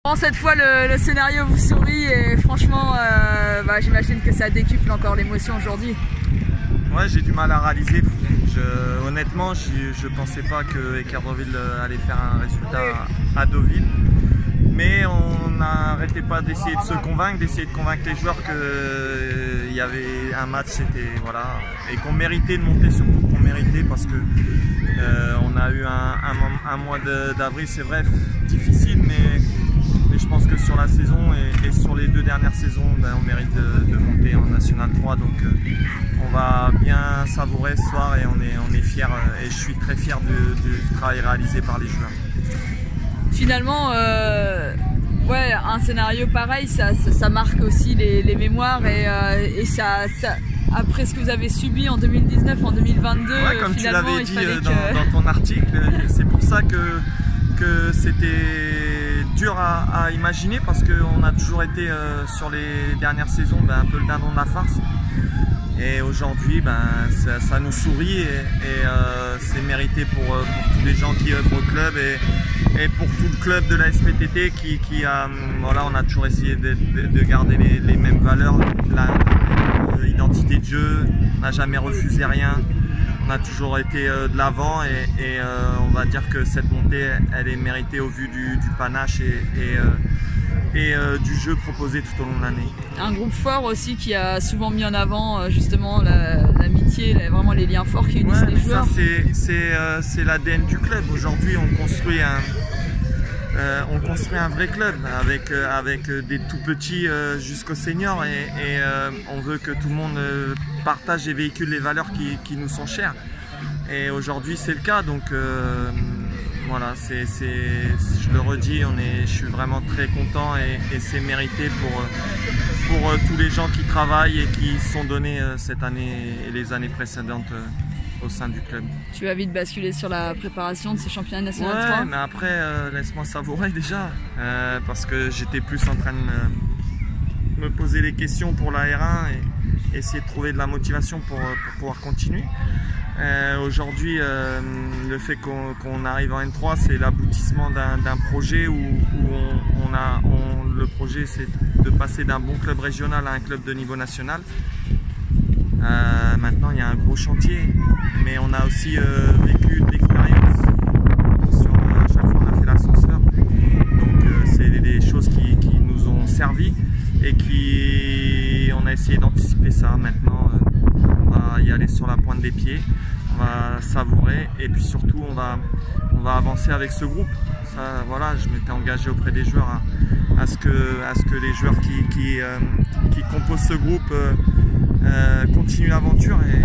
Bon, cette fois le scénario vous sourit et franchement j'imagine que ça décuple encore l'émotion aujourd'hui. Ouais, j'ai du mal à réaliser. Honnêtement, je pensais pas que Équeurdreville allait faire un résultat à Deauville. Mais on n'arrêtait pas d'essayer de se convaincre, d'essayer de convaincre les joueurs qu'il y avait un match, et qu'on méritait de monter, surtout qu'on méritait parce que on a eu un mois d'avril, c'est vrai, difficile, mais je pense que sur la saison et sur les 2 dernières saisons, on mérite de monter en National 3. Donc on va bien savourer ce soir et on est fiers, et je suis très fier du travail réalisé par les joueurs. Finalement, un scénario pareil, ça marque aussi les mémoires et ça, après ce que vous avez subi en 2019, en 2022, comme tu l'avais dit dans ton article, c'est pour ça que c'était dur à imaginer, parce qu'on a toujours été sur les dernières saisons un peu le dindon de la farce. Et aujourd'hui, ça nous sourit et c'est mérité pour tous les gens qui œuvrent au club et pour tout le club de la SPTT qui a, on a toujours essayé de garder les mêmes valeurs, l'identité de jeu, on n'a jamais refusé rien, on a toujours été de l'avant et on va dire que cette montée, elle est méritée au vu du panache et du jeu proposé tout au long de l'année. Un groupe fort aussi qui a souvent mis en avant justement l'amitié, vraiment les liens forts qui unissent les joueurs. C'est l'ADN du club. Aujourd'hui on construit un vrai club avec des tout petits jusqu'aux seniors et on veut que tout le monde partage et véhicule les valeurs qui nous sont chères. Et aujourd'hui c'est le cas, donc voilà, je le redis, je suis vraiment très content et c'est mérité pour tous les gens qui travaillent et qui se sont donnés cette année et les années précédentes au sein du club. Tu vas vite basculer sur la préparation de ce championnat national 3. Mais après, laisse-moi savourer déjà, parce que j'étais plus en train de me poser les questions pour la R1 et essayer de trouver de la motivation pour pouvoir continuer. Aujourd'hui, le fait qu'on arrive en N3, c'est l'aboutissement d'un projet où le projet c'est de passer d'un bon club régional à un club de niveau national. Maintenant il y a un gros chantier, mais on a aussi vécu de l'expérience. À chaque fois on a fait l'ascenseur, donc c'est des choses qui nous ont servi et on a essayé d'anticiper ça. Maintenant on va y aller sur la pointe des pieds, on va savourer et puis surtout on va avancer avec ce groupe. Ça, voilà, je m'étais engagé auprès des joueurs à ce que les joueurs qui composent ce groupe continuent l'aventure et